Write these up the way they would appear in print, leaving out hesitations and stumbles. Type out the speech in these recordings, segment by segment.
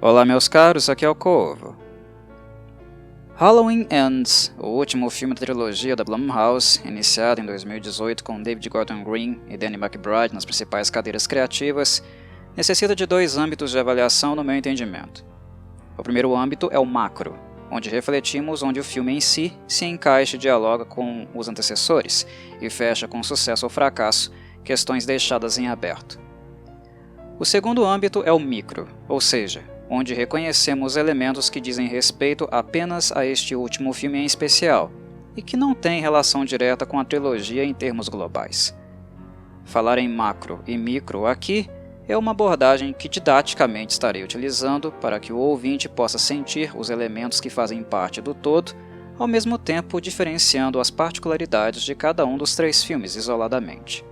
Olá meus caros, aqui é o Corvo. Halloween Ends, o último filme da trilogia da Blumhouse, iniciado em 2018 com David Gordon Green e Danny McBride nas principais cadeiras criativas, necessita de dois âmbitos de avaliação no meu entendimento. O primeiro âmbito é o macro, onde refletimos onde o filme em si se encaixa e dialoga com os antecessores e fecha com sucesso ou fracasso questões deixadas em aberto. O segundo âmbito é o micro, ou seja, onde reconhecemos elementos que dizem respeito apenas a este último filme em especial e que não têm relação direta com a trilogia em termos globais. Falar em macro e micro aqui é uma abordagem que didaticamente estarei utilizando para que o ouvinte possa sentir os elementos que fazem parte do todo, ao mesmo tempo diferenciando as particularidades de cada um dos três filmes isoladamente.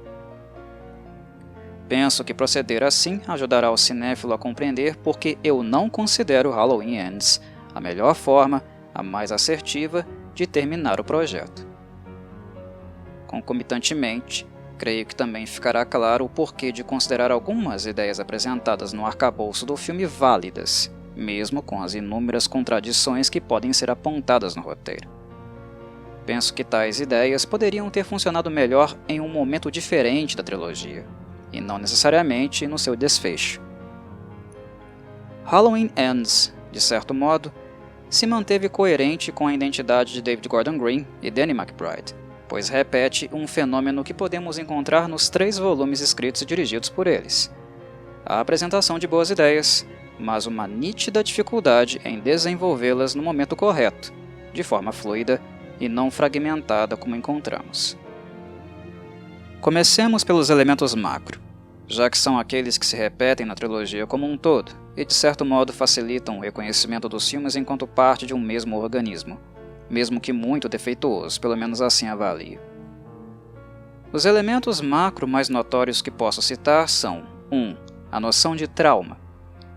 Penso que proceder assim ajudará o cinéfilo a compreender porque eu não considero Halloween Ends a melhor forma, a mais assertiva, de terminar o projeto. Concomitantemente, creio que também ficará claro o porquê de considerar algumas ideias apresentadas no arcabouço do filme válidas, mesmo com as inúmeras contradições que podem ser apontadas no roteiro. Penso que tais ideias poderiam ter funcionado melhor em um momento diferente da trilogia, e não necessariamente no seu desfecho. Halloween Ends, de certo modo, se manteve coerente com a identidade de David Gordon Green e Danny McBride, pois repete um fenômeno que podemos encontrar nos 3 volumes escritos e dirigidos por eles. A apresentação de boas ideias, mas uma nítida dificuldade em desenvolvê-las no momento correto, de forma fluida e não fragmentada como encontramos. Comecemos pelos elementos macro, já que são aqueles que se repetem na trilogia como um todo e de certo modo facilitam o reconhecimento dos filmes enquanto parte de um mesmo organismo, mesmo que muito defeituoso, pelo menos assim avalio. Os elementos macro mais notórios que posso citar são 1. A noção de trauma,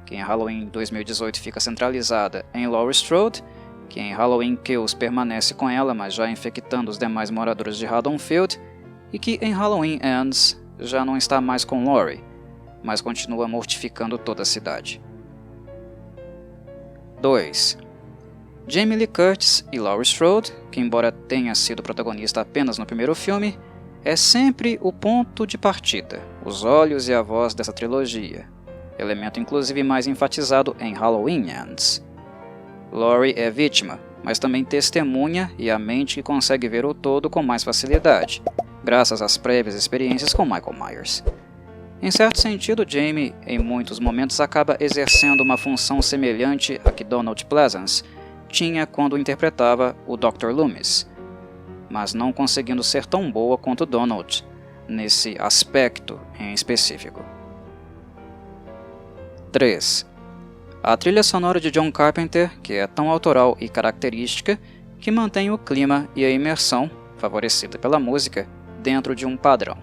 que em Halloween 2018 fica centralizada em Laurie Strode, que em Halloween Kills permanece com ela, mas já infectando os demais moradores de Haddonfield, e que em Halloween Ends já não está mais com Laurie, mas continua mortificando toda a cidade. 2. Jamie Lee Curtis e Laurie Strode, que embora tenha sido protagonista apenas no primeiro filme, é sempre o ponto de partida, os olhos e a voz dessa trilogia, elemento inclusive mais enfatizado em Halloween Ends. Laurie é vítima, mas também testemunha e a mente que consegue ver o todo com mais facilidade, graças às prévias experiências com Michael Myers. Em certo sentido, Jamie, em muitos momentos, acaba exercendo uma função semelhante à que Donald Pleasence tinha quando interpretava o Dr. Loomis, mas não conseguindo ser tão boa quanto Donald nesse aspecto em específico. 3. A trilha sonora de John Carpenter, que é tão autoral e característica, que mantém o clima e a imersão, favorecida pela música, dentro de um padrão.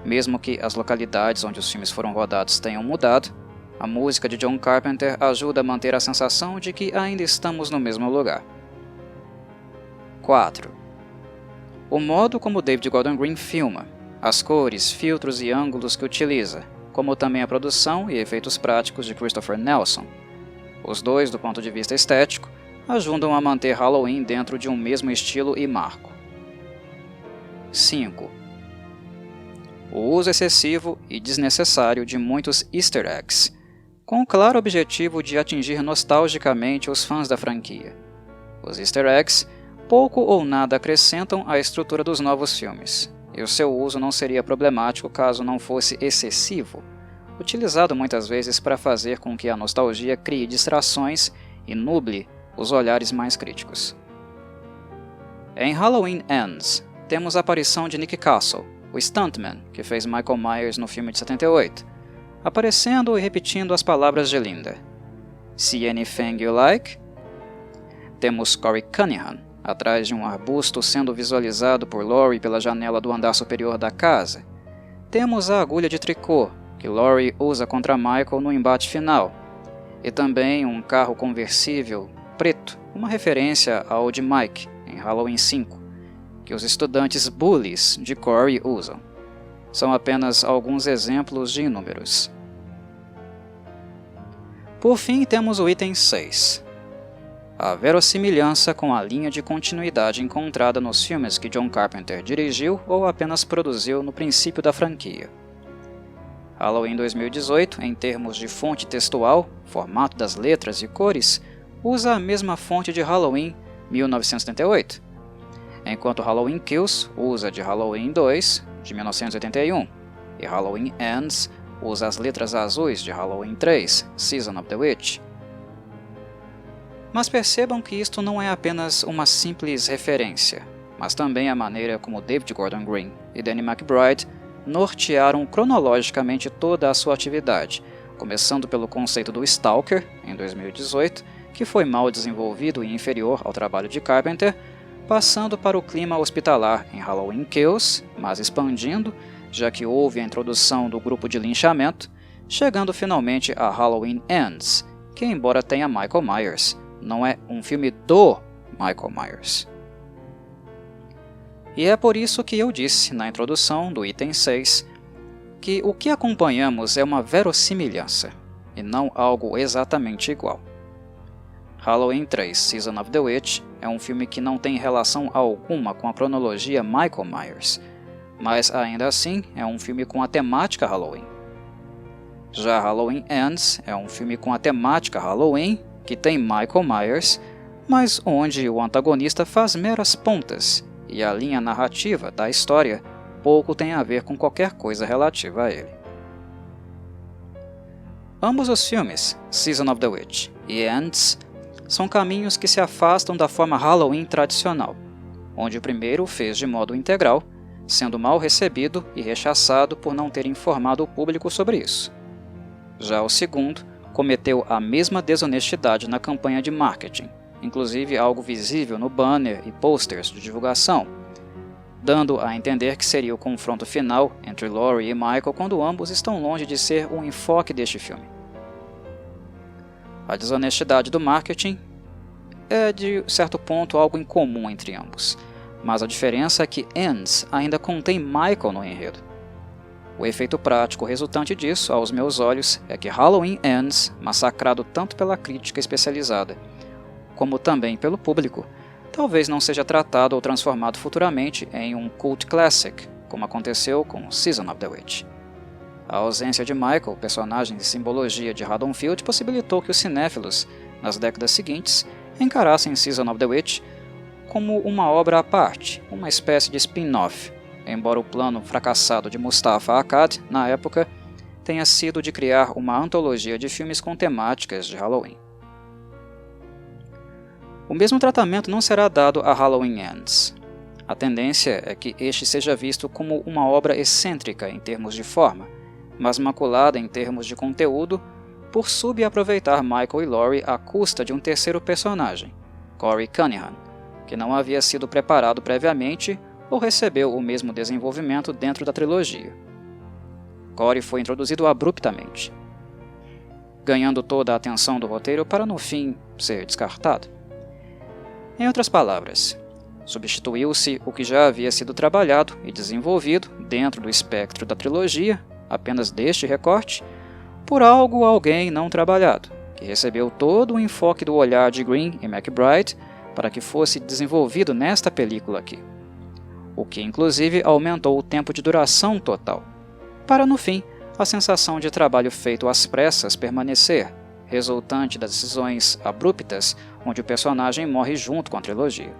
Mesmo que as localidades onde os filmes foram rodados tenham mudado, a música de John Carpenter ajuda a manter a sensação de que ainda estamos no mesmo lugar. 4. O modo como David Gordon Green filma, as cores, filtros e ângulos que utiliza, como também a produção e efeitos práticos de Christopher Nelson. Os dois, do ponto de vista estético, ajudam a manter Halloween dentro de um mesmo estilo e marco. 5. O uso excessivo e desnecessário de muitos easter eggs, com o claro objetivo de atingir nostalgicamente os fãs da franquia. Os easter eggs pouco ou nada acrescentam à estrutura dos novos filmes, e o seu uso não seria problemático caso não fosse excessivo, utilizado muitas vezes para fazer com que a nostalgia crie distrações e nuble os olhares mais críticos. Em Halloween Ends, temos a aparição de Nick Castle, o stuntman que fez Michael Myers no filme de 78, aparecendo e repetindo as palavras de Linda. See anything you like? Temos Corey Cunningham, atrás de um arbusto sendo visualizado por Laurie pela janela do andar superior da casa. Temos a agulha de tricô, que Laurie usa contra Michael no embate final, e também um carro conversível preto, uma referência ao de Mike, em Halloween 5. Que os estudantes bullies de Corey usam. São apenas alguns exemplos de inúmeros. Por fim, temos o item 6. A verossimilhança com a linha de continuidade encontrada nos filmes que John Carpenter dirigiu ou apenas produziu no princípio da franquia. Halloween 2018, em termos de fonte textual, formato das letras e cores, usa a mesma fonte de Halloween 1978, enquanto Halloween Kills usa de Halloween 2, de 1981, e Halloween Ends usa as letras azuis de Halloween 3, Season of the Witch. Mas percebam que isto não é apenas uma simples referência, mas também a maneira como David Gordon Green e Danny McBride nortearam cronologicamente toda a sua atividade, começando pelo conceito do Stalker, em 2018, que foi mal desenvolvido e inferior ao trabalho de Carpenter, passando para o clima hospitalar em Halloween Kills, mas expandindo, já que houve a introdução do grupo de linchamento, chegando finalmente a Halloween Ends, que embora tenha Michael Myers, não é um filme do Michael Myers. E é por isso que eu disse na introdução do item 6 que o que acompanhamos é uma verossimilhança, e não algo exatamente igual. Halloween 3 Season of the Witch é um filme que não tem relação alguma com a cronologia Michael Myers, mas ainda assim é um filme com a temática Halloween. Já Halloween Ends é um filme com a temática Halloween, que tem Michael Myers, mas onde o antagonista faz meras pontas, e a linha narrativa da história pouco tem a ver com qualquer coisa relativa a ele. Ambos os filmes, Season of the Witch e Ends, são caminhos que se afastam da forma Halloween tradicional, onde o primeiro fez de modo integral, sendo mal recebido e rechaçado por não ter informado o público sobre isso. Já o segundo cometeu a mesma desonestidade na campanha de marketing, inclusive algo visível no banner e posters de divulgação, dando a entender que seria o confronto final entre Laurie e Michael quando ambos estão longe de ser o enfoque deste filme. A desonestidade do marketing é, de certo ponto, algo incomum entre ambos, mas a diferença é que Ends ainda contém Michael no enredo. O efeito prático resultante disso, aos meus olhos, é que Halloween Ends, massacrado tanto pela crítica especializada, como também pelo público, talvez não seja tratado ou transformado futuramente em um cult classic, como aconteceu com Season of the Witch. A ausência de Michael, personagem de simbologia de Haddonfield, possibilitou que os cinéfilos, nas décadas seguintes, encarassem Season of the Witch como uma obra à parte, uma espécie de spin-off, embora o plano fracassado de Mustafa Akkad, na época, tenha sido de criar uma antologia de filmes com temáticas de Halloween. O mesmo tratamento não será dado a Halloween Ends. A tendência é que este seja visto como uma obra excêntrica em termos de forma, mas maculada em termos de conteúdo, por subaproveitar Michael e Laurie à custa de um terceiro personagem, Corey Cunningham, que não havia sido preparado previamente ou recebeu o mesmo desenvolvimento dentro da trilogia. Corey foi introduzido abruptamente, ganhando toda a atenção do roteiro para no fim ser descartado. Em outras palavras, substituiu-se o que já havia sido trabalhado e desenvolvido dentro do espectro da trilogia, apenas deste recorte, por algo ou alguém não trabalhado, que recebeu todo o enfoque do olhar de Green e McBride para que fosse desenvolvido nesta película aqui, o que inclusive aumentou o tempo de duração total, para no fim a sensação de trabalho feito às pressas permanecer, resultante das decisões abruptas onde o personagem morre junto com a trilogia.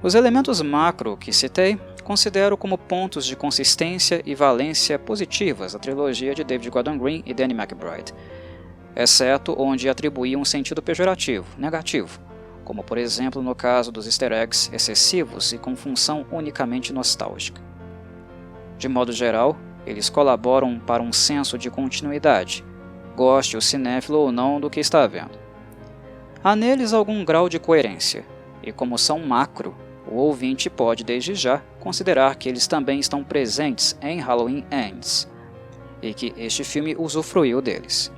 Os elementos macro que citei considero como pontos de consistência e valência positivas da trilogia de David Gordon Green e Danny McBride, exceto onde atribuí um sentido pejorativo, negativo, como por exemplo no caso dos easter eggs excessivos e com função unicamente nostálgica. De modo geral, eles colaboram para um senso de continuidade, goste o cinéfilo ou não do que está vendo. Há neles algum grau de coerência, e como são macro, o ouvinte pode desde já considerar que eles também estão presentes em Halloween Ends, e que este filme usufruiu deles.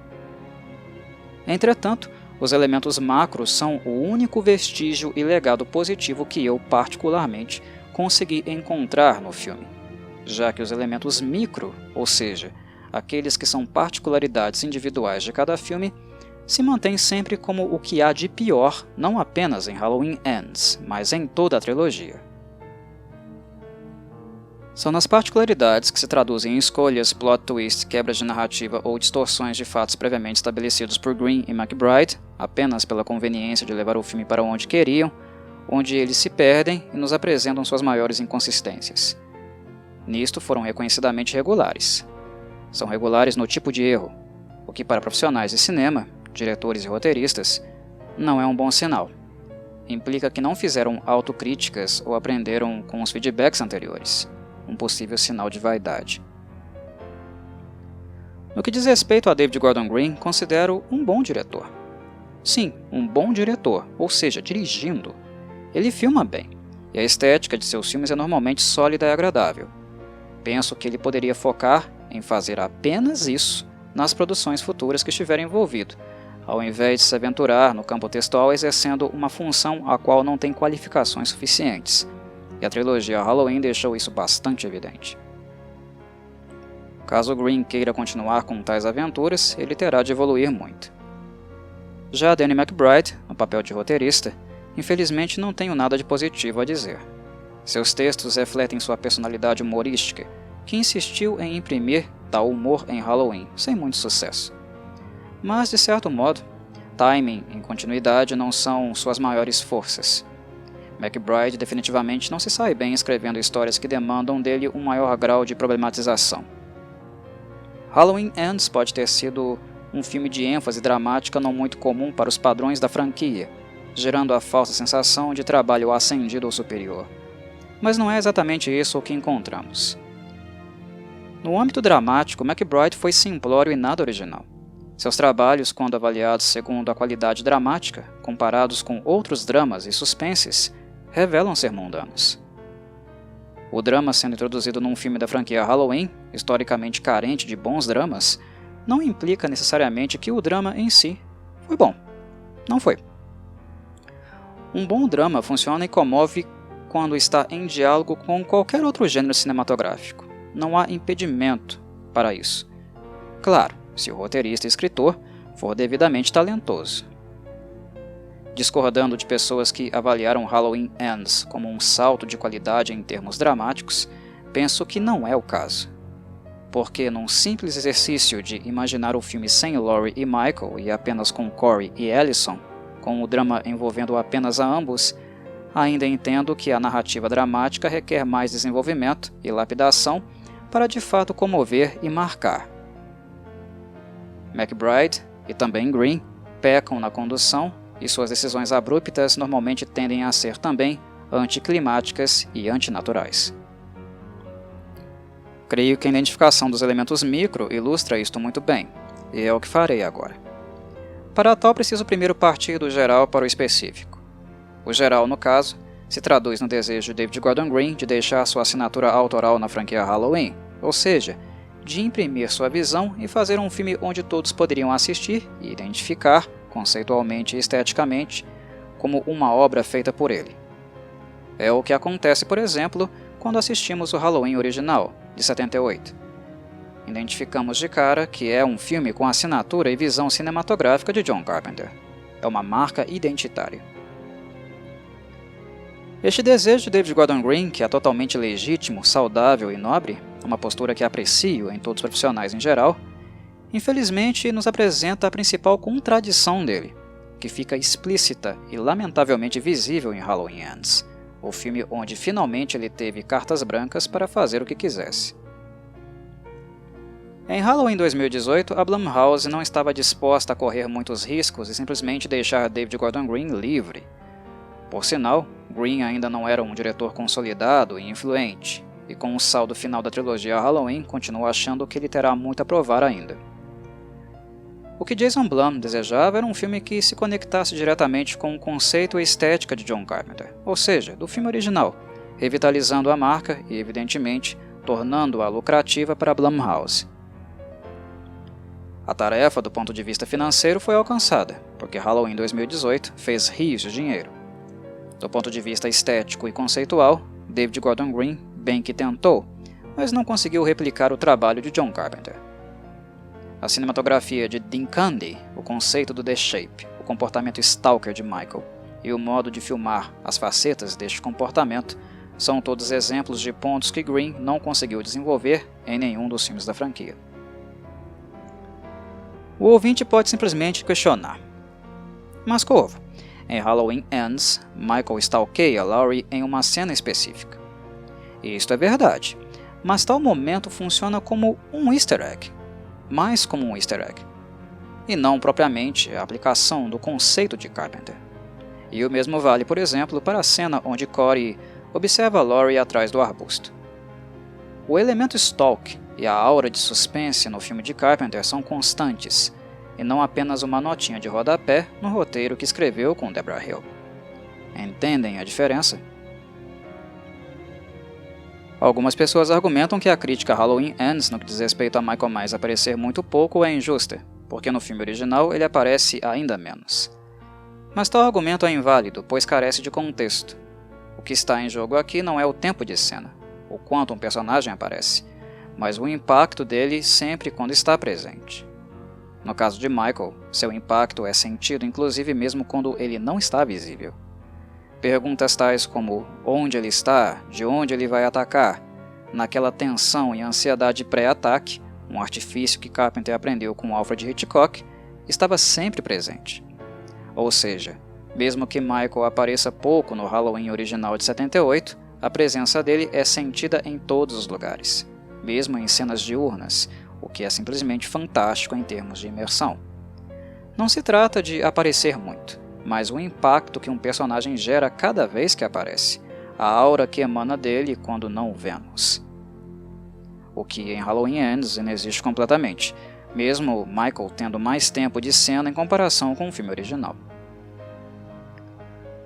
Entretanto, os elementos macros são o único vestígio e legado positivo que eu, particularmente, consegui encontrar no filme, já que os elementos micro, ou seja, aqueles que são particularidades individuais de cada filme, se mantém sempre como o que há de pior não apenas em Halloween Ends, mas em toda a trilogia. São nas particularidades que se traduzem em escolhas, plot twists, quebras de narrativa ou distorções de fatos previamente estabelecidos por Green e McBride, apenas pela conveniência de levar o filme para onde queriam, onde eles se perdem e nos apresentam suas maiores inconsistências. Nisto foram reconhecidamente regulares. São regulares no tipo de erro, o que para profissionais de cinema, diretores e roteiristas, não é um bom sinal. Implica que não fizeram autocríticas ou aprenderam com os feedbacks anteriores, um possível sinal de vaidade. No que diz respeito a David Gordon Green, considero um bom diretor. Sim, um bom diretor, ou seja, dirigindo. Ele filma bem, e a estética de seus filmes é normalmente sólida e agradável. Penso que ele poderia focar em fazer apenas isso nas produções futuras que estiver envolvido, ao invés de se aventurar no campo textual exercendo uma função a qual não tem qualificações suficientes, e a trilogia Halloween deixou isso bastante evidente. Caso Green queira continuar com tais aventuras, ele terá de evoluir muito. Já Danny McBride, no papel de roteirista, infelizmente não tenho nada de positivo a dizer. Seus textos refletem sua personalidade humorística, que insistiu em imprimir tal humor em Halloween, sem muito sucesso. Mas, de certo modo, timing e continuidade não são suas maiores forças. McBride definitivamente não se sai bem escrevendo histórias que demandam dele um maior grau de problematização. Halloween Ends pode ter sido um filme de ênfase dramática não muito comum para os padrões da franquia, gerando a falsa sensação de trabalho ascendido ou superior. Mas não é exatamente isso o que encontramos. No âmbito dramático, McBride foi simplório e nada original. Seus trabalhos, quando avaliados segundo a qualidade dramática, comparados com outros dramas e suspenses, revelam ser mundanos. O drama sendo introduzido num filme da franquia Halloween, historicamente carente de bons dramas, não implica necessariamente que o drama em si foi bom. Não foi. Um bom drama funciona e comove quando está em diálogo com qualquer outro gênero cinematográfico. Não há impedimento para isso. Claro, se o roteirista e escritor for devidamente talentoso. Discordando de pessoas que avaliaram Halloween Ends como um salto de qualidade em termos dramáticos, penso que não é o caso. Porque num simples exercício de imaginar o filme sem Laurie e Michael e apenas com Corey e Allison, com o drama envolvendo apenas a ambos, ainda entendo que a narrativa dramática requer mais desenvolvimento e lapidação para de fato comover e marcar. McBride e também Green pecam na condução e suas decisões abruptas normalmente tendem a ser também anticlimáticas e antinaturais. Creio que a identificação dos elementos micro ilustra isto muito bem, e é o que farei agora. Para tal, preciso primeiro partir do geral para o específico. O geral, no caso, se traduz no desejo de David Gordon Green de deixar sua assinatura autoral na franquia Halloween, ou seja, de imprimir sua visão e fazer um filme onde todos poderiam assistir e identificar, conceitualmente e esteticamente, como uma obra feita por ele. É o que acontece, por exemplo, quando assistimos o Halloween original, de 78. Identificamos de cara que é um filme com assinatura e visão cinematográfica de John Carpenter. É uma marca identitária. Este desejo de David Gordon Green, que é totalmente legítimo, saudável e nobre, uma postura que aprecio em todos os profissionais em geral, infelizmente nos apresenta a principal contradição dele, que fica explícita e lamentavelmente visível em Halloween Ends, o filme onde finalmente ele teve cartas brancas para fazer o que quisesse. Em Halloween 2018, a Blumhouse não estava disposta a correr muitos riscos e simplesmente deixar David Gordon Green livre. Por sinal, Green ainda não era um diretor consolidado e influente, e com o saldo final da trilogia Halloween, continua achando que ele terá muito a provar ainda. O que Jason Blum desejava era um filme que se conectasse diretamente com o conceito e estética de John Carpenter, ou seja, do filme original, revitalizando a marca e, evidentemente, tornando-a lucrativa para a Blumhouse. A tarefa, do ponto de vista financeiro, foi alcançada, porque Halloween 2018 fez rios de dinheiro. Do ponto de vista estético e conceitual, David Gordon Green bem que tentou, mas não conseguiu replicar o trabalho de John Carpenter. A cinematografia de Dean Cundey, o conceito do The Shape, o comportamento stalker de Michael e o modo de filmar as facetas deste comportamento são todos exemplos de pontos que Green não conseguiu desenvolver em nenhum dos filmes da franquia. O ouvinte pode simplesmente questionar: mas Corvo, em Halloween Ends, Michael stalkeia Laurie em uma cena específica. Isto é verdade, mas tal momento funciona como um easter egg, mais como um easter egg, e não propriamente a aplicação do conceito de Carpenter. E o mesmo vale, por exemplo, para a cena onde Corey observa Laurie atrás do arbusto. O elemento stalk e a aura de suspense no filme de Carpenter são constantes, e não apenas uma notinha de rodapé no roteiro que escreveu com Deborah Hill. Entendem a diferença? Algumas pessoas argumentam que a crítica a Halloween Ends no que diz respeito a Michael Myers aparecer muito pouco é injusta, porque no filme original ele aparece ainda menos. Mas tal argumento é inválido, pois carece de contexto. O que está em jogo aqui não é o tempo de cena, o quanto um personagem aparece, mas o impacto dele sempre quando está presente. No caso de Michael, seu impacto é sentido inclusive mesmo quando ele não está visível. Perguntas tais como onde ele está, de onde ele vai atacar, naquela tensão e ansiedade pré-ataque, um artifício que Carpenter aprendeu com Alfred Hitchcock, estava sempre presente. Ou seja, mesmo que Michael apareça pouco no Halloween original de 78, a presença dele é sentida em todos os lugares, mesmo em cenas diurnas, o que é simplesmente fantástico em termos de imersão. Não se trata de aparecer muito, mas o impacto que um personagem gera cada vez que aparece, a aura que emana dele quando não o vemos. O que em Halloween Ends inexiste completamente, mesmo Michael tendo mais tempo de cena em comparação com o filme original.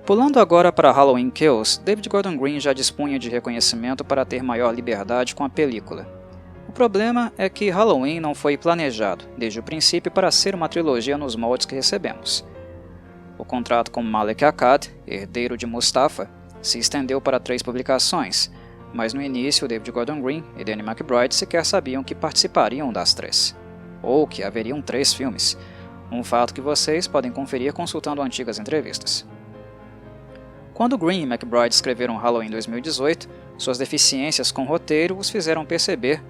Pulando agora para Halloween Kills, David Gordon Green já dispunha de reconhecimento para ter maior liberdade com a película. O problema é que Halloween não foi planejado, desde o princípio, para ser uma trilogia nos moldes que recebemos. O contrato com Malek Akkad, herdeiro de Mustafa, se estendeu para 3 publicações, mas no início David Gordon Green e Danny McBride sequer sabiam que participariam das 3, ou que haveriam 3 filmes, um fato que vocês podem conferir consultando antigas entrevistas. Quando Green e McBride escreveram Halloween 2018, suas deficiências com roteiro os fizeram perceber,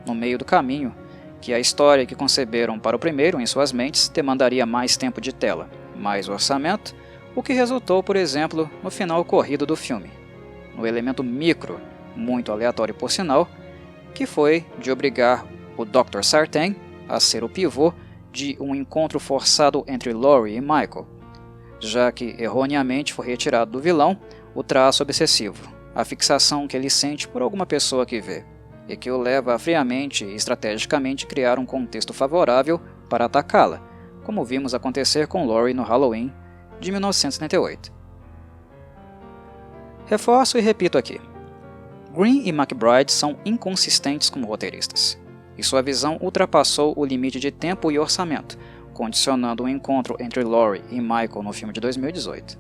no meio do caminho, que a história que conceberam para o primeiro em suas mentes demandaria mais tempo de tela, mais orçamento, o que resultou, por exemplo, no final corrido do filme, no elemento micro, muito aleatório por sinal, que foi de obrigar o Dr. Sartain a ser o pivô de um encontro forçado entre Laurie e Michael, já que erroneamente foi retirado do vilão o traço obsessivo, a fixação que ele sente por alguma pessoa que vê, e que o leva a friamente e estrategicamente criar um contexto favorável para atacá-la, como vimos acontecer com Laurie no Halloween de 1978. Reforço e repito aqui. Green e McBride são inconsistentes como roteiristas, e sua visão ultrapassou o limite de tempo e orçamento, condicionando o encontro entre Laurie e Michael no filme de 2018.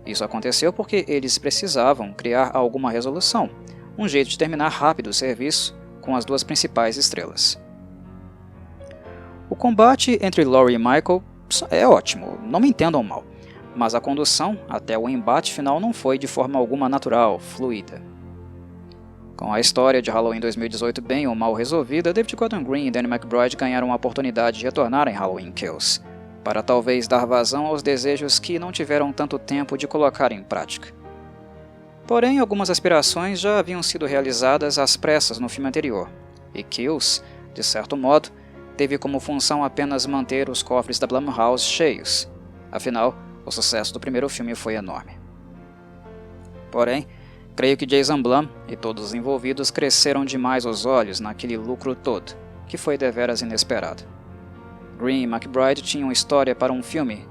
Isso aconteceu porque eles precisavam criar alguma resolução, um jeito de terminar rápido o serviço com as 2 principais estrelas. O combate entre Laurie e Michael é ótimo, não me entendam mal, mas a condução até o embate final não foi de forma alguma natural, fluida. Com a história de Halloween 2018 bem ou mal resolvida, David Gordon Green e Danny McBride ganharam a oportunidade de retornar em Halloween Kills, para talvez dar vazão aos desejos que não tiveram tanto tempo de colocar em prática. Porém, algumas aspirações já haviam sido realizadas às pressas no filme anterior, e Kills, de certo modo, teve como função apenas manter os cofres da Blumhouse cheios, afinal, o sucesso do primeiro filme foi enorme. Porém, creio que Jason Blum e todos os envolvidos cresceram demais os olhos naquele lucro todo, que foi deveras inesperado. Green e McBride tinham história para um filme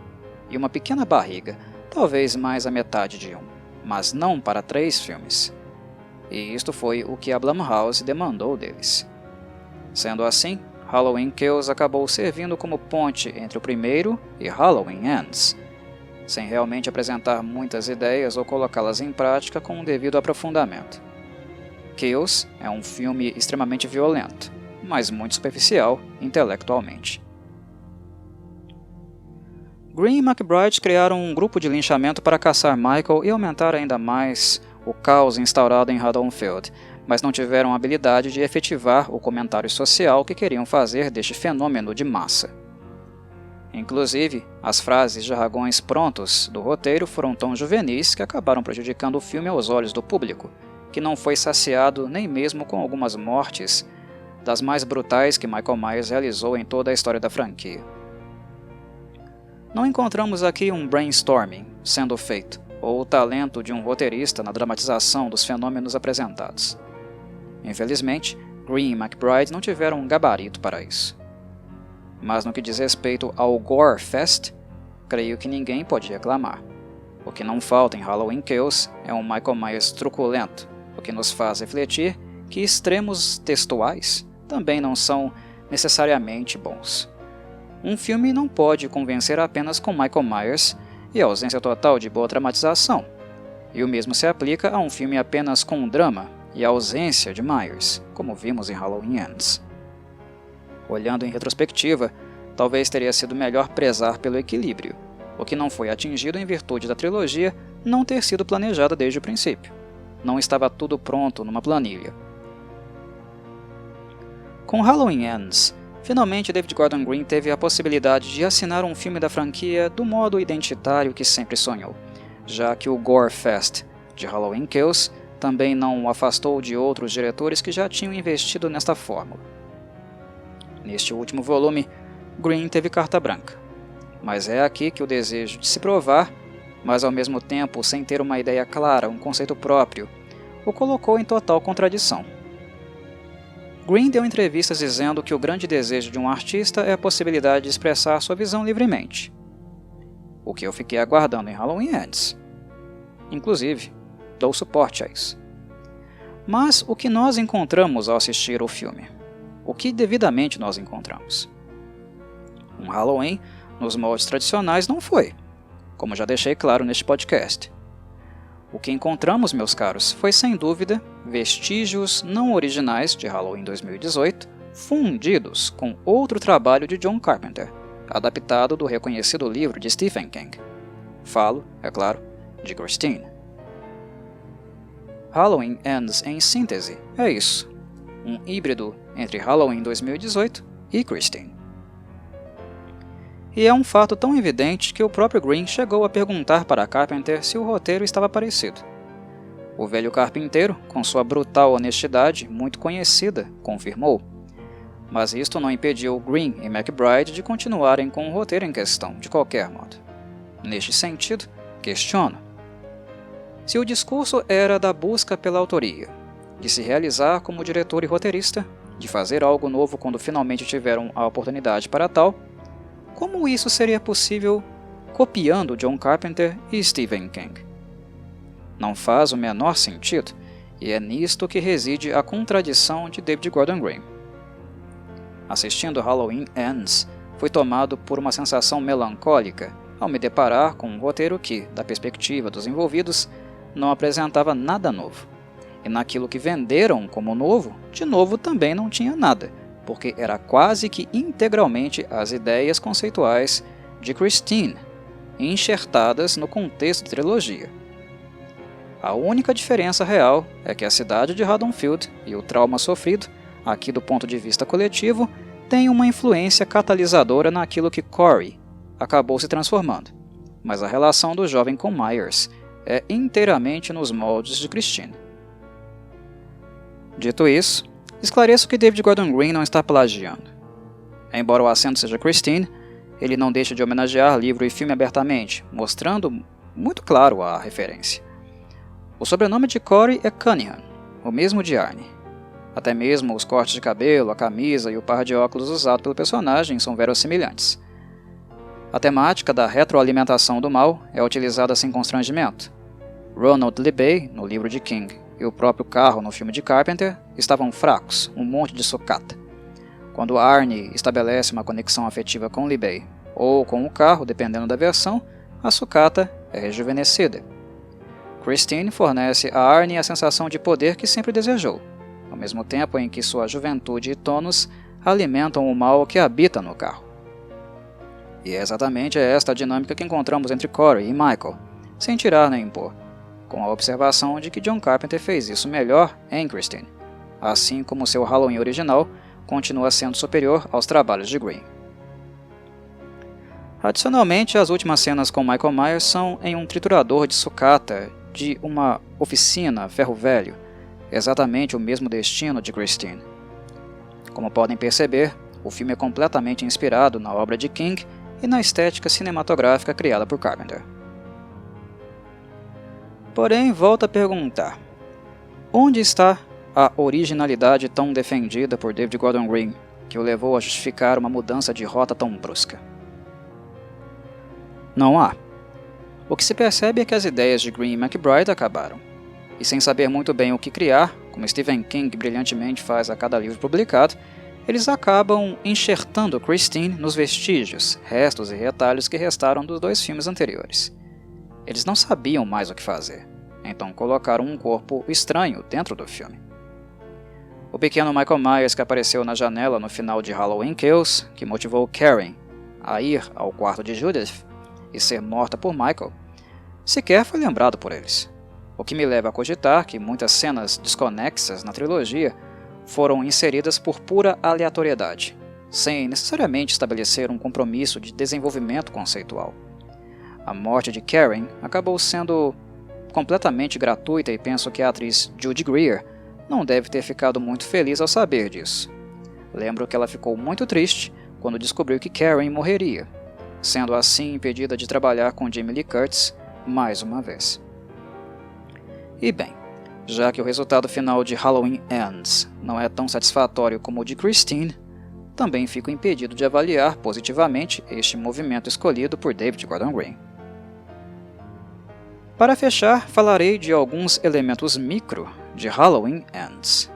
e uma pequena barriga, talvez mais a metade de um, mas não para 3 filmes. E isto foi o que a Blumhouse demandou deles. Sendo assim, Halloween Kills acabou servindo como ponte entre o primeiro e Halloween Ends, sem realmente apresentar muitas ideias ou colocá-las em prática com o devido aprofundamento. Kills é um filme extremamente violento, mas muito superficial intelectualmente. Green e McBride criaram um grupo de linchamento para caçar Michael e aumentar ainda mais o caos instaurado em Haddonfield, mas não tiveram a habilidade de efetivar o comentário social que queriam fazer deste fenômeno de massa. Inclusive, as frases e jargões prontos do roteiro foram tão juvenis que acabaram prejudicando o filme aos olhos do público, que não foi saciado nem mesmo com algumas mortes das mais brutais que Michael Myers realizou em toda a história da franquia. Não encontramos aqui um brainstorming sendo feito, ou o talento de um roteirista na dramatização dos fenômenos apresentados. Infelizmente, Green e McBride não tiveram um gabarito para isso. Mas no que diz respeito ao Gore Fest, creio que ninguém pode reclamar. O que não falta em Halloween Kills é um Michael Myers truculento, o que nos faz refletir que extremos textuais também não são necessariamente bons. Um filme não pode convencer apenas com Michael Myers e a ausência total de boa dramatização, e o mesmo se aplica a um filme apenas com drama e a ausência de Myers, como vimos em Halloween Ends. Olhando em retrospectiva, talvez teria sido melhor prezar pelo equilíbrio, o que não foi atingido em virtude da trilogia não ter sido planejada desde o princípio. Não estava tudo pronto numa planilha. Com Halloween Ends, finalmente David Gordon Green teve a possibilidade de assinar um filme da franquia do modo identitário que sempre sonhou, já que o Gore Fest de Halloween Kills também não o afastou de outros diretores que já tinham investido nesta fórmula. Neste último volume, Green teve carta branca, mas é aqui que o desejo de se provar, mas ao mesmo tempo sem ter uma ideia clara, um conceito próprio, o colocou em total contradição. Green deu entrevistas dizendo que o grande desejo de um artista é a possibilidade de expressar sua visão livremente, o que eu fiquei aguardando em Halloween Ends. Inclusive, dou suporte a isso. Mas o que nós encontramos ao assistir ao filme? O que devidamente nós encontramos? Um Halloween nos moldes tradicionais não foi, como já deixei claro neste podcast. O que encontramos, meus caros, foi sem dúvida vestígios não originais de Halloween 2018, fundidos com outro trabalho de John Carpenter, adaptado do reconhecido livro de Stephen King. Falo, é claro, de Christine. Halloween Ends, em síntese, é isso, um híbrido entre Halloween 2018 e Christine. E é um fato tão evidente que o próprio Green chegou a perguntar para Carpenter se o roteiro estava parecido. O velho carpinteiro, com sua brutal honestidade muito conhecida, confirmou. Mas isto não impediu Green e McBride de continuarem com o roteiro em questão, de qualquer modo. Neste sentido, questiono. Se o discurso era da busca pela autoria, de se realizar como diretor e roteirista, de fazer algo novo quando finalmente tiveram a oportunidade para tal, como isso seria possível copiando John Carpenter e Stephen King? Não faz o menor sentido, e é nisto que reside a contradição de David Gordon Green. Assistindo Halloween Ends, fui tomado por uma sensação melancólica ao me deparar com um roteiro que, da perspectiva dos envolvidos, não apresentava nada novo. E naquilo que venderam como novo, de novo também não tinha nada, porque era quase que integralmente as ideias conceituais de Christine, enxertadas no contexto da trilogia. A única diferença real é que a cidade de Haddonfield e o trauma sofrido, aqui do ponto de vista coletivo, tem uma influência catalisadora naquilo que Corey acabou se transformando, mas a relação do jovem com Myers é inteiramente nos moldes de Christine. Dito isso, esclareço que David Gordon Green não está plagiando. Embora o acento seja Christine, ele não deixa de homenagear livro e filme abertamente, mostrando muito claro a referência. O sobrenome de Corey é Cunningham, o mesmo de Arnie. Até mesmo os cortes de cabelo, a camisa e o par de óculos usado pelo personagem são verossimilhantes. A temática da retroalimentação do mal é utilizada sem constrangimento. Ronald Lebey, no livro de King, e o próprio carro no filme de Carpenter estavam fracos, um monte de sucata. Quando Arnie estabelece uma conexão afetiva com Lebey, ou com o carro, dependendo da versão, a sucata é rejuvenescida. Christine fornece a Arnie a sensação de poder que sempre desejou, ao mesmo tempo em que sua juventude e tônus alimentam o mal que habita no carro. E é exatamente esta a dinâmica que encontramos entre Corey e Michael, sem tirar nem impor, com a observação de que John Carpenter fez isso melhor em Christine, assim como seu Halloween original continua sendo superior aos trabalhos de Green. Adicionalmente, as últimas cenas com Michael Myers são em um triturador de sucata de uma oficina ferro velho, exatamente o mesmo destino de Christine. Como podem perceber, o filme é completamente inspirado na obra de King e na estética cinematográfica criada por Carpenter. Porém, volto a perguntar: onde está a originalidade tão defendida por David Gordon Green, que o levou a justificar uma mudança de rota tão brusca? Não há. O que se percebe é que as ideias de Green e McBride acabaram, e sem saber muito bem o que criar, como Stephen King brilhantemente faz a cada livro publicado, eles acabam enxertando Christine nos vestígios, restos e retalhos que restaram dos dois filmes anteriores. Eles não sabiam mais o que fazer, então colocaram um corpo estranho dentro do filme. O pequeno Michael Myers que apareceu na janela no final de Halloween Kills, que motivou Karen a ir ao quarto de Judith e ser morta por Michael, sequer foi lembrado por eles, o que me leva a cogitar que muitas cenas desconexas na trilogia foram inseridas por pura aleatoriedade, sem necessariamente estabelecer um compromisso de desenvolvimento conceitual. A morte de Karen acabou sendo completamente gratuita e penso que a atriz Judy Greer não deve ter ficado muito feliz ao saber disso. Lembro que ela ficou muito triste quando descobriu que Karen morreria, sendo assim impedida de trabalhar com Jamie Lee Curtis mais uma vez. E bem, já que o resultado final de Halloween Ends não é tão satisfatório como o de Christine, também fico impedido de avaliar positivamente este movimento escolhido por David Gordon Green. Para fechar, falarei de alguns elementos micro de Halloween Ends.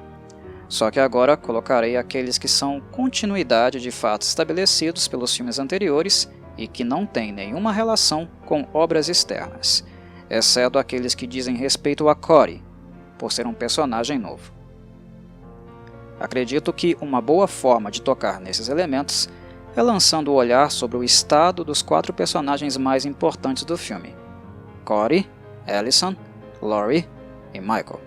Só que agora colocarei aqueles que são continuidade de fatos estabelecidos pelos filmes anteriores e que não têm nenhuma relação com obras externas, exceto aqueles que dizem respeito a Corey, por ser um personagem novo. Acredito que uma boa forma de tocar nesses elementos é lançando o olhar sobre o estado dos 4 personagens mais importantes do filme: Corey, Allison, Laurie e Michael.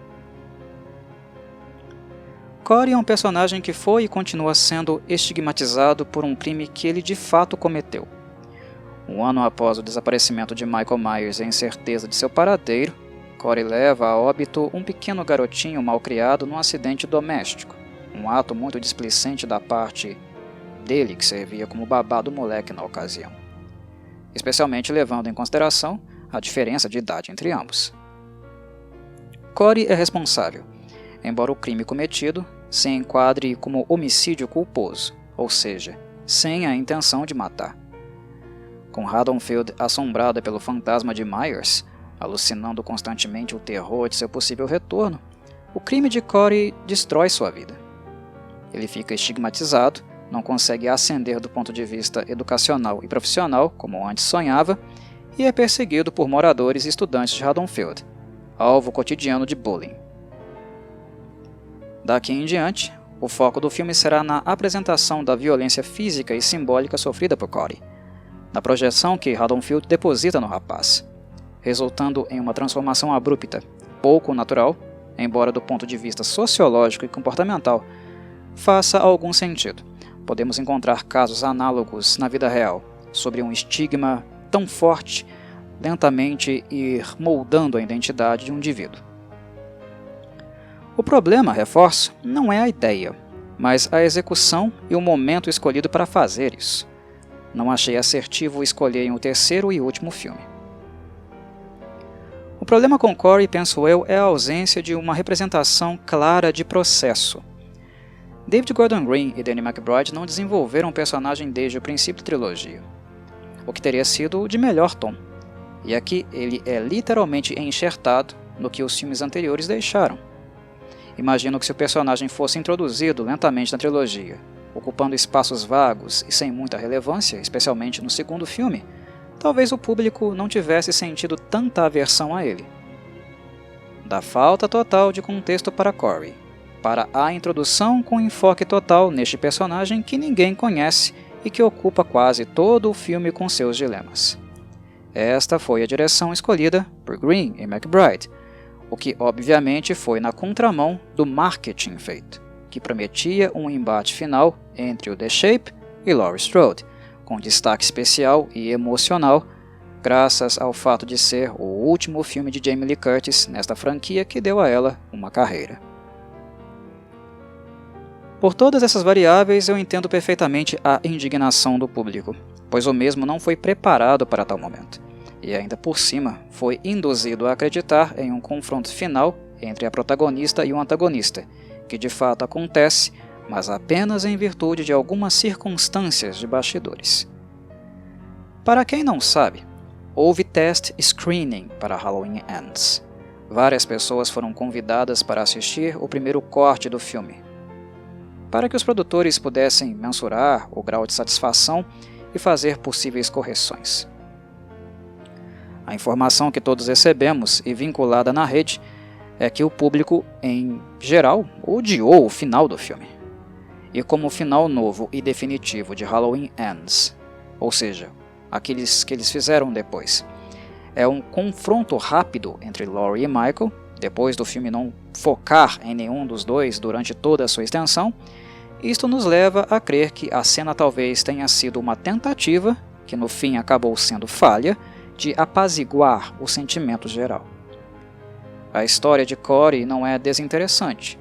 Corey é um personagem que foi e continua sendo estigmatizado por um crime que ele de fato cometeu. Um ano após o desaparecimento de Michael Myers e a incerteza de seu paradeiro, Corey leva a óbito um pequeno garotinho malcriado num acidente doméstico, um ato muito displicente da parte dele que servia como babá do moleque na ocasião, especialmente levando em consideração a diferença de idade entre ambos. Corey é responsável, embora o crime cometido se enquadre como homicídio culposo, ou seja, sem a intenção de matar. Com Haddonfield assombrada pelo fantasma de Myers, alucinando constantemente o terror de seu possível retorno, o crime de Corey destrói sua vida. Ele fica estigmatizado, não consegue ascender do ponto de vista educacional e profissional, como antes sonhava, e é perseguido por moradores e estudantes de Haddonfield, alvo cotidiano de bullying. Daqui em diante, o foco do filme será na apresentação da violência física e simbólica sofrida por Corey, na projeção que Haddonfield deposita no rapaz, resultando em uma transformação abrupta, pouco natural, embora do ponto de vista sociológico e comportamental faça algum sentido. Podemos encontrar casos análogos na vida real, sobre um estigma tão forte, lentamente ir moldando a identidade de um indivíduo. O problema, reforço, não é a ideia, mas a execução e o momento escolhido para fazer isso. Não achei assertivo escolher em o terceiro e último filme. O problema com Corey, penso eu, é a ausência de uma representação clara de processo. David Gordon Green e Danny McBride não desenvolveram o personagem desde o princípio da trilogia, o que teria sido de melhor tom, e aqui ele é literalmente enxertado no que os filmes anteriores deixaram. Imagino que se o personagem fosse introduzido lentamente na trilogia, ocupando espaços vagos e sem muita relevância, especialmente no segundo filme, talvez o público não tivesse sentido tanta aversão a ele. Da falta total de contexto para Corey, para a introdução com enfoque total neste personagem que ninguém conhece e que ocupa quase todo o filme com seus dilemas. Esta foi a direção escolhida por Green e McBride, o que obviamente foi na contramão do marketing feito, que prometia um embate final entre o The Shape e Laurie Strode, com destaque especial e emocional, graças ao fato de ser o último filme de Jamie Lee Curtis nesta franquia que deu a ela uma carreira. Por todas essas variáveis, eu entendo perfeitamente a indignação do público, pois o mesmo não foi preparado para tal momento, e ainda por cima foi induzido a acreditar em um confronto final entre a protagonista e o antagonista, que de fato acontece, mas apenas em virtude de algumas circunstâncias de bastidores. Para quem não sabe, houve test screening para Halloween Ends. Várias pessoas foram convidadas para assistir o primeiro corte do filme, para que os produtores pudessem mensurar o grau de satisfação e fazer possíveis correções. A informação que todos recebemos e vinculada na rede é que o público, em geral, odiou o final do filme. E como o final novo e definitivo de Halloween Ends, ou seja, aqueles que eles fizeram depois, é um confronto rápido entre Laurie e Michael, depois do filme não focar em nenhum dos dois durante toda a sua extensão, isto nos leva a crer que a cena talvez tenha sido uma tentativa, que no fim acabou sendo falha, de apaziguar o sentimento geral. A história de Corey não é desinteressante,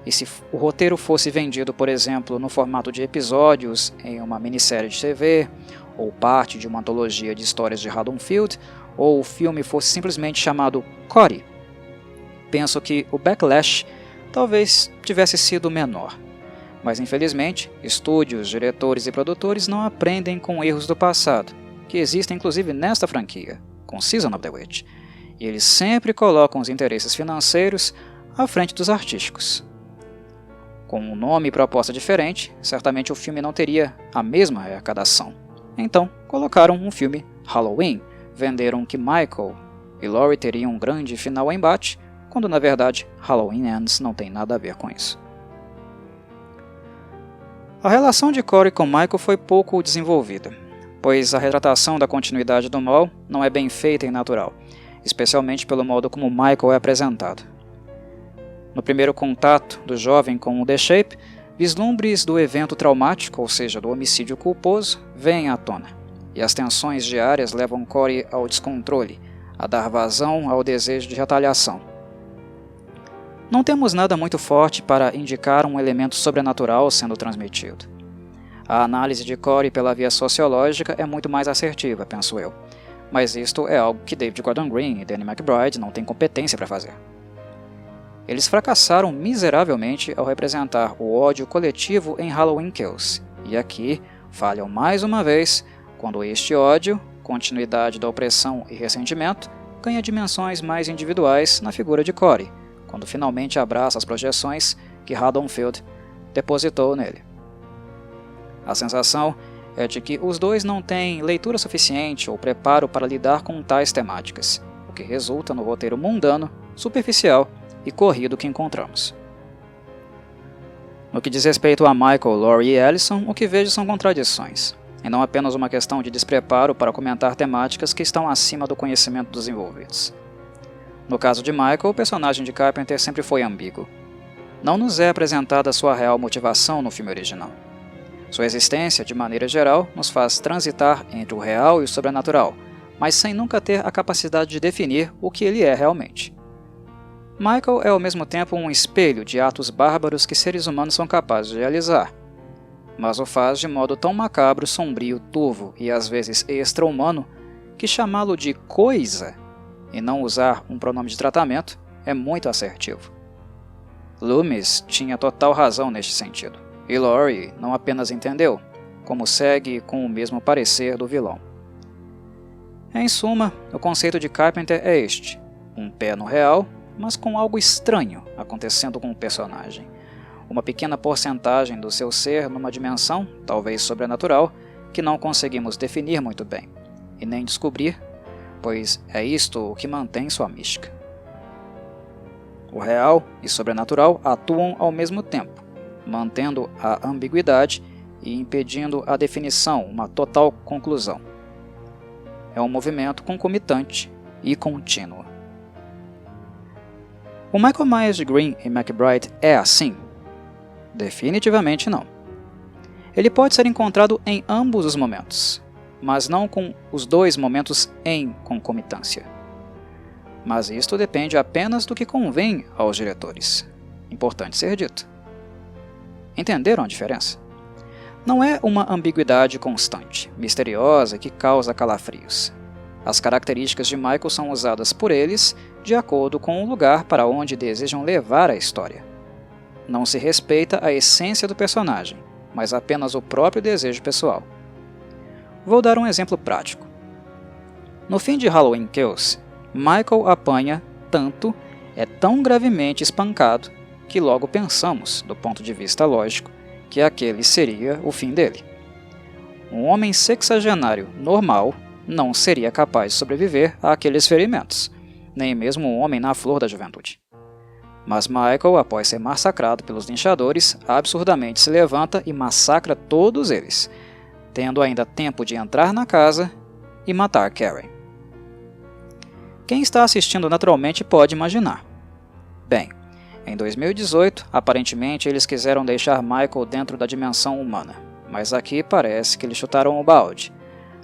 e se o roteiro fosse vendido, por exemplo, no formato de episódios em uma minissérie de TV, ou parte de uma antologia de histórias de Haddonfield, ou o filme fosse simplesmente chamado Corey, penso que o backlash talvez tivesse sido menor. Mas infelizmente, estúdios, diretores e produtores não aprendem com erros do passado, que existem inclusive nesta franquia, com Season of the Witch, e eles sempre colocam os interesses financeiros à frente dos artísticos. Com um nome e proposta diferente, certamente o filme não teria a mesma arrecadação. Então, colocaram um filme Halloween, venderam que Michael e Laurie teriam um grande final embate, quando na verdade Halloween Ends não tem nada a ver com isso. A relação de Corey com Michael foi pouco desenvolvida, pois a retratação da continuidade do mal não é bem feita e natural, especialmente pelo modo como Michael é apresentado. No primeiro contato do jovem com o The Shape, vislumbres do evento traumático, ou seja, do homicídio culposo, vêm à tona, e as tensões diárias levam Corey ao descontrole, a dar vazão ao desejo de retaliação. Não temos nada muito forte para indicar um elemento sobrenatural sendo transmitido. A análise de Corey pela via sociológica é muito mais assertiva, penso eu, mas isto é algo que David Gordon Green e Danny McBride não têm competência para fazer. Eles fracassaram miseravelmente ao representar o ódio coletivo em Halloween Kills, e aqui falham mais uma vez quando este ódio, continuidade da opressão e ressentimento, ganha dimensões mais individuais na figura de Corey, quando finalmente abraça as projeções que Haddonfield depositou nele. A sensação é de que os dois não têm leitura suficiente ou preparo para lidar com tais temáticas, o que resulta no roteiro mundano, superficial e corrido que encontramos. No que diz respeito a Michael, Laurie e Allison, o que vejo são contradições, e não apenas uma questão de despreparo para comentar temáticas que estão acima do conhecimento dos envolvidos. No caso de Michael, o personagem de Carpenter sempre foi ambíguo. Não nos é apresentada sua real motivação no filme original. Sua existência, de maneira geral, nos faz transitar entre o real e o sobrenatural, mas sem nunca ter a capacidade de definir o que ele é realmente. Michael é ao mesmo tempo um espelho de atos bárbaros que seres humanos são capazes de realizar, mas o faz de modo tão macabro, sombrio, turvo e às vezes extra-humano que chamá-lo de coisa e não usar um pronome de tratamento é muito assertivo. Loomis tinha total razão neste sentido, e Laurie não apenas entendeu, como segue com o mesmo parecer do vilão. Em suma, o conceito de Carpenter é este: um pé no real, mas com algo estranho acontecendo com o personagem. Uma pequena porcentagem do seu ser numa dimensão, talvez sobrenatural, que não conseguimos definir muito bem, e nem descobrir, pois é isto o que mantém sua mística. O real e sobrenatural atuam ao mesmo tempo, mantendo a ambiguidade e impedindo a definição, uma total conclusão. É um movimento concomitante e contínuo. O Michael Myers de Green e McBride é assim? Definitivamente não. Ele pode ser encontrado em ambos os momentos, mas não com os dois momentos em concomitância. Mas isto depende apenas do que convém aos diretores. Importante ser dito. Entenderam a diferença? Não é uma ambiguidade constante, misteriosa que causa calafrios. As características de Michael são usadas por eles de acordo com o lugar para onde desejam levar a história. Não se respeita a essência do personagem, mas apenas o próprio desejo pessoal. Vou dar um exemplo prático. No fim de Halloween Kills, Michael apanha tanto, é tão gravemente espancado, que logo pensamos, do ponto de vista lógico, que aquele seria o fim dele. Um homem sexagenário normal não seria capaz de sobreviver àqueles ferimentos, nem mesmo um homem na flor da juventude. Mas Michael, após ser massacrado pelos linchadores, absurdamente se levanta e massacra todos eles, tendo ainda tempo de entrar na casa e matar Karen. Quem está assistindo naturalmente pode imaginar. Bem, em 2018, aparentemente eles quiseram deixar Michael dentro da dimensão humana, mas aqui parece que eles chutaram o balde.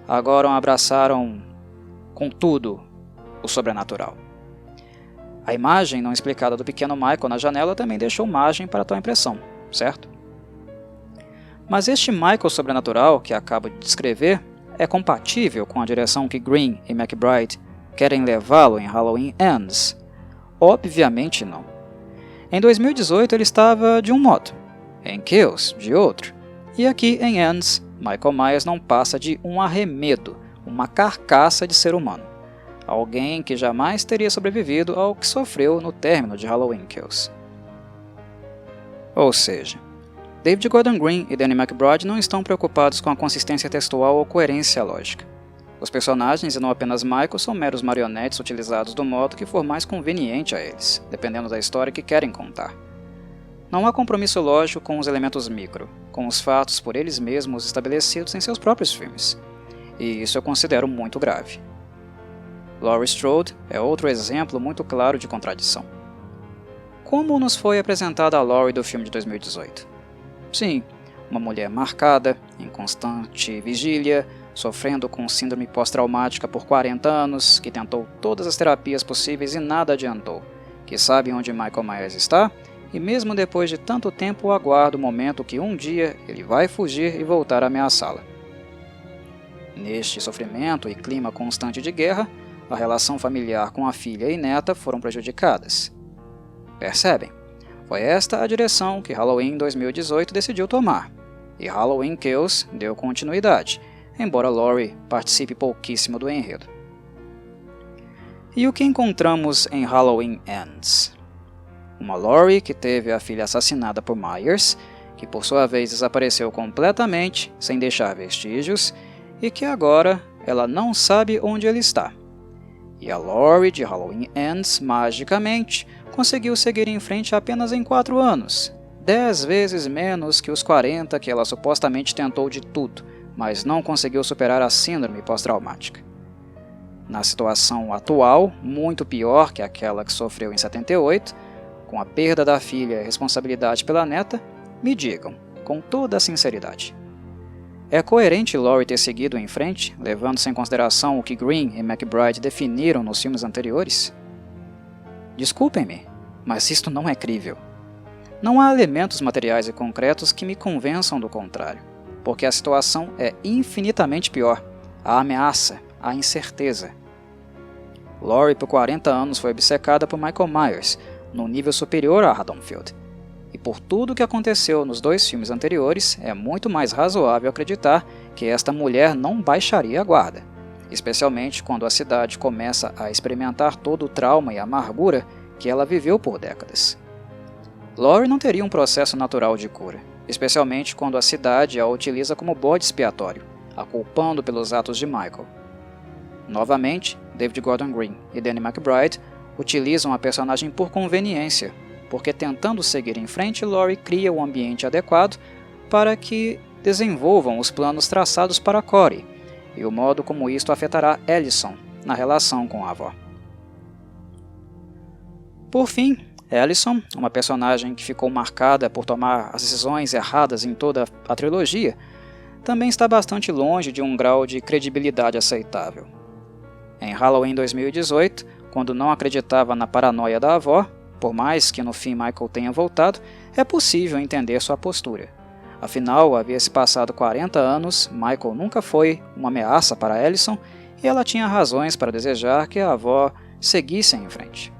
Agora abraçaram com tudo o sobrenatural. A imagem não explicada do pequeno Michael na janela também deixou margem para tal impressão, certo? Mas este Michael sobrenatural que acabo de descrever é compatível com a direção que Green e McBride querem levá-lo em Halloween Ends? Obviamente não. Em 2018 ele estava de um modo, em Kills de outro, e aqui em Ends, Michael Myers não passa de um arremedo, uma carcaça de ser humano. Alguém que jamais teria sobrevivido ao que sofreu no término de Halloween Kills. Ou seja, David Gordon Green e Danny McBride não estão preocupados com a consistência textual ou coerência lógica. Os personagens, e não apenas Michael, são meros marionetes utilizados do modo que for mais conveniente a eles, dependendo da história que querem contar. Não há compromisso lógico com os elementos micro, com os fatos por eles mesmos estabelecidos em seus próprios filmes, e isso eu considero muito grave. Laurie Strode é outro exemplo muito claro de contradição. Como nos foi apresentada a Laurie do filme de 2018? Sim, uma mulher marcada, em constante vigília, sofrendo com síndrome pós-traumática por 40 anos, que tentou todas as terapias possíveis e nada adiantou, que sabe onde Michael Myers está, e mesmo depois de tanto tempo aguarda o momento que um dia ele vai fugir e voltar a ameaçá-la. Neste sofrimento e clima constante de guerra, a relação familiar com a filha e neta foram prejudicadas. Percebem? Foi esta a direção que Halloween 2018 decidiu tomar, e Halloween Kills deu continuidade, embora Laurie participe pouquíssimo do enredo. E o que encontramos em Halloween Ends? Uma Laurie que teve a filha assassinada por Myers, que por sua vez desapareceu completamente, sem deixar vestígios, e que agora ela não sabe onde ele está. E a Laurie de Halloween Ends, magicamente, conseguiu seguir em frente apenas em 4 anos, 10 vezes menos que os 40 que ela supostamente tentou de tudo, mas não conseguiu superar a síndrome pós-traumática. Na situação atual, muito pior que aquela que sofreu em 78, com a perda da filha e a responsabilidade pela neta, me digam, com toda a sinceridade. É coerente Laurie ter seguido em frente, levando-se em consideração o que Green e McBride definiram nos filmes anteriores? Desculpem-me, mas isto não é crível. Não há elementos materiais e concretos que me convençam do contrário, porque a situação é infinitamente pior, a ameaça, a incerteza. Laurie por 40 anos foi obcecada por Michael Myers, num nível superior a Haddonfield. E por tudo o que aconteceu nos 2 filmes anteriores, é muito mais razoável acreditar que esta mulher não baixaria a guarda, especialmente quando a cidade começa a experimentar todo o trauma e amargura que ela viveu por décadas. Laurie não teria um processo natural de cura, especialmente quando a cidade a utiliza como bode expiatório, a culpando pelos atos de Michael. Novamente, David Gordon Green e Danny McBride utilizam a personagem por conveniência, porque tentando seguir em frente, Laurie cria o ambiente adequado para que desenvolvam os planos traçados para Corey, e o modo como isto afetará Allison na relação com a avó. Por fim, Allison, uma personagem que ficou marcada por tomar as decisões erradas em toda a trilogia, também está bastante longe de um grau de credibilidade aceitável. Em Halloween 2018, quando não acreditava na paranoia da avó, por mais que no fim Michael tenha voltado, é possível entender sua postura. Afinal, havia se passado 40 anos, Michael nunca foi uma ameaça para Allison e ela tinha razões para desejar que a avó seguisse em frente.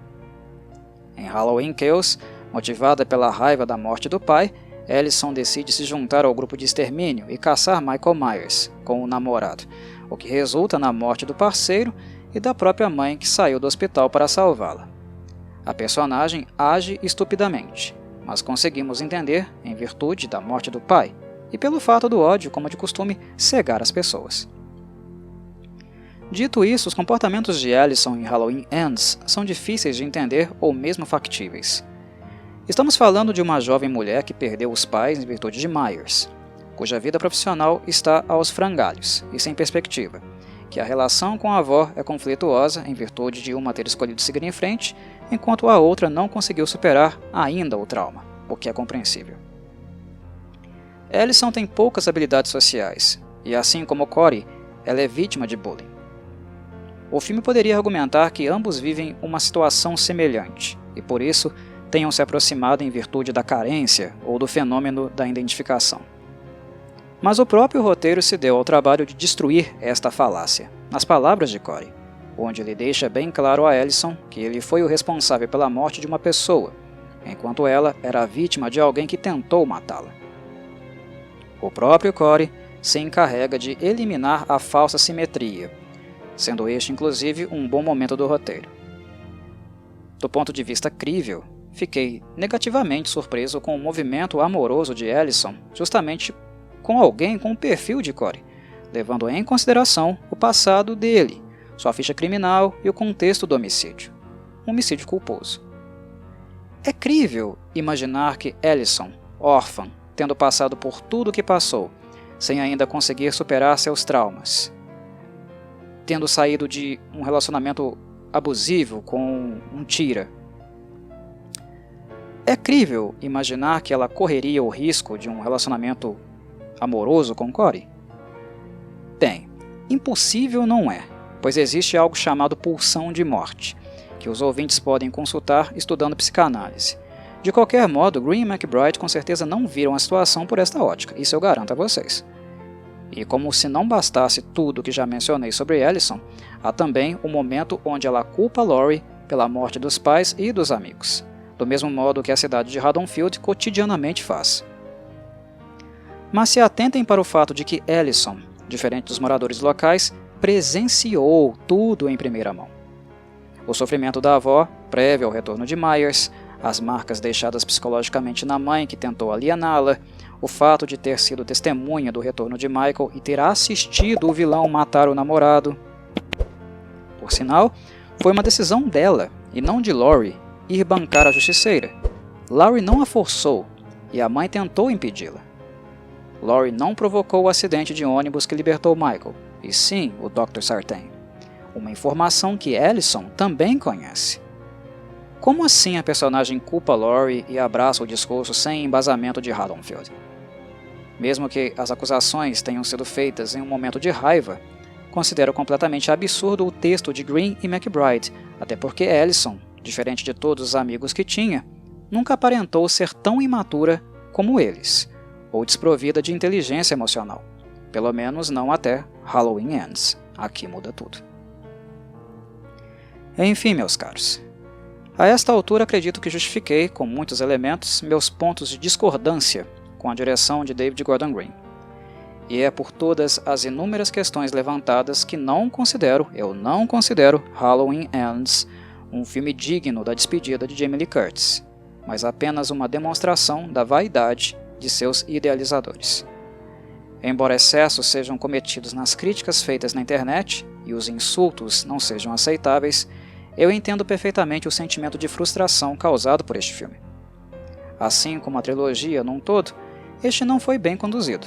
Em Halloween Kills, motivada pela raiva da morte do pai, Allison decide se juntar ao grupo de extermínio e caçar Michael Myers com o namorado, o que resulta na morte do parceiro e da própria mãe que saiu do hospital para salvá-la. A personagem age estupidamente, mas conseguimos entender em virtude da morte do pai e pelo fato do ódio, como de costume, cegar as pessoas. Dito isso, os comportamentos de Allison em Halloween Ends são difíceis de entender ou mesmo factíveis. Estamos falando de uma jovem mulher que perdeu os pais em virtude de Myers, cuja vida profissional está aos frangalhos e sem perspectiva, que a relação com a avó é conflituosa em virtude de uma ter escolhido seguir em frente, enquanto a outra não conseguiu superar ainda o trauma, o que é compreensível. Allison tem poucas habilidades sociais, e assim como Corey, ela é vítima de bullying. O filme poderia argumentar que ambos vivem uma situação semelhante, e por isso tenham se aproximado em virtude da carência ou do fenômeno da identificação. Mas o próprio roteiro se deu ao trabalho de destruir esta falácia, nas palavras de Corey, onde ele deixa bem claro a Allison que ele foi o responsável pela morte de uma pessoa, enquanto ela era a vítima de alguém que tentou matá-la. O próprio Corey se encarrega de eliminar a falsa simetria, sendo este inclusive um bom momento do roteiro. Do ponto de vista crível, fiquei negativamente surpreso com o movimento amoroso de Allison, justamente com alguém com o perfil de Corey, levando em consideração o passado dele, sua ficha criminal e o contexto do homicídio. Um homicídio culposo. É crível imaginar que Allison, órfã, tendo passado por tudo o que passou, sem ainda conseguir superar seus traumas, tendo saído de um relacionamento abusivo com um tira. É crível imaginar que ela correria o risco de um relacionamento amoroso com Corey? Bem, impossível não é, pois existe algo chamado pulsão de morte, que os ouvintes podem consultar estudando psicanálise. De qualquer modo, Green e McBride com certeza não viram a situação por esta ótica, isso eu garanto a vocês. E como se não bastasse tudo que já mencionei sobre Allison, há também o momento onde ela culpa Laurie pela morte dos pais e dos amigos, do mesmo modo que a cidade de Haddonfield cotidianamente faz. Mas se atentem para o fato de que Allison, diferente dos moradores locais, presenciou tudo em primeira mão. O sofrimento da avó, prévio ao retorno de Myers, as marcas deixadas psicologicamente na mãe que tentou aliená-la, o fato de ter sido testemunha do retorno de Michael e ter assistido o vilão matar o namorado. Por sinal, foi uma decisão dela, e não de Laurie, ir bancar a justiceira. Laurie não a forçou, e a mãe tentou impedi-la. Laurie não provocou o acidente de ônibus que libertou Michael, e sim o Dr. Sartain. Uma informação que Allison também conhece. Como assim a personagem culpa Laurie e abraça o discurso sem embasamento de Haddonfield? Mesmo que as acusações tenham sido feitas em um momento de raiva, considero completamente absurdo o texto de Green e McBride, até porque Allison, diferente de todos os amigos que tinha, nunca aparentou ser tão imatura como eles, ou desprovida de inteligência emocional. Pelo menos não até Halloween Ends. Aqui muda tudo. Enfim, meus caros. A esta altura acredito que justifiquei, com muitos elementos, meus pontos de discordância com a direção de David Gordon Green. E é por todas as inúmeras questões levantadas que eu não considero Halloween Ends um filme digno da despedida de Jamie Lee Curtis, mas apenas uma demonstração da vaidade de seus idealizadores. Embora excessos sejam cometidos nas críticas feitas na internet e os insultos não sejam aceitáveis, eu entendo perfeitamente o sentimento de frustração causado por este filme. Assim como a trilogia num todo, este não foi bem conduzido,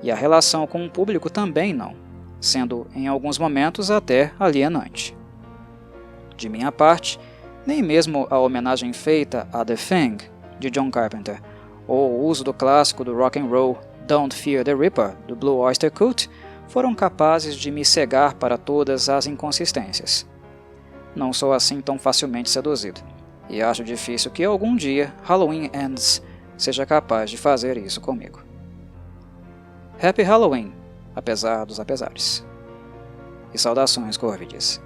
e a relação com o público também não, sendo em alguns momentos até alienante. De minha parte, nem mesmo a homenagem feita a The Thing, de John Carpenter, ou o uso do clássico do rock and roll Don't Fear the Reaper, do Blue Oyster Cult, foram capazes de me cegar para todas as inconsistências. Não sou assim tão facilmente seduzido, e acho difícil que algum dia Halloween Ends seja capaz de fazer isso comigo. Happy Halloween, apesar dos apesares. E saudações, Corvides.